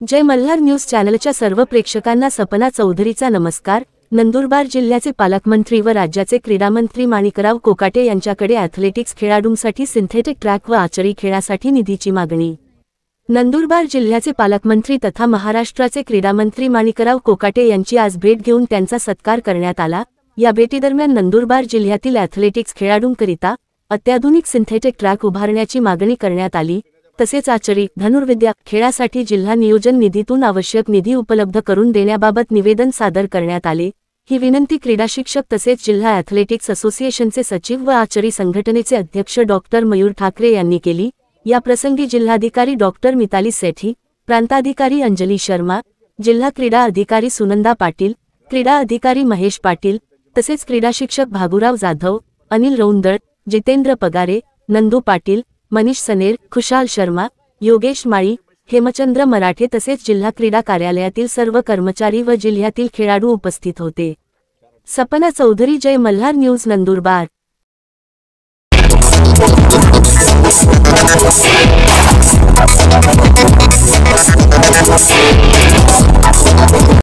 जय Malhar news चॅनलच्या सर्व प्रेक्षकांना सपना चौधरीचा नमस्कार। नंदुरबार जिल्ह्याचे पालकमंत्री व राज्याचे क्रीडामंत्री माणिकराव कोकाटे यांच्याकडे ॲथलेटिक्स खेळाडूंसाठी सिंथेटिक ट्रॅक व आर्चरी खेळासाठी निधीची मागणी। नंदुरबार जिल्ह्याचे पालकमंत्री तथा महाराष्ट्राचे क्रीडामंत्री माणिकराव कोकाटे यांची आज भेट घेऊन त्यांचा सत्कार करण्यात आला। या भेटीदरम्यान नंदुरबार जिल्ह्यातील ॲथलेटिक्स खेळाडूंकरिता अत्याधुनिक सिंथेटिक ट्रॅक उभारण्याची मागणी करण्यात आली। तसेच आर्चरी धनुर्विद्या खेळासाठी जिल्हा नियोजन निधीतून आवश्यक निधी उपलब्ध करून देण्याबाबत निवेदन सादर करण्यात आले। ही विनंती क्रीडा शिक्षक तसेच जिल्हा ॲथलेटिक्स असोसिएशनचे सचिव व आर्चरी संघटनेचे अध्यक्ष डॉक्टर मयूर ठाकरे यांनी केली। या प्रसंगी जिल्हाधिकारी डॉक्टर मिताली सेठी, प्रांताधिकारी अंजली शर्मा, जिल्हा क्रीडा अधिकारी सुनंदा पाटील, क्रीडा अधिकारी महेश पाटील तसेच क्रीडा शिक्षक भागुराव जाधव, अनिल रौंदळ, जितेंद्र पगारे, नंदू पाटील, मनीष सनेर, खुशाल शर्मा, योगेश माळी, हेमचंद्र मराठे तसेच जिल्हा क्रीडा कार्यालयातील सर्व कर्मचारी व जिल्ह्यातील खेळाडू उपस्थित होते। सपना चौधरी, जय मल्हार न्यूज, नंदुरबार।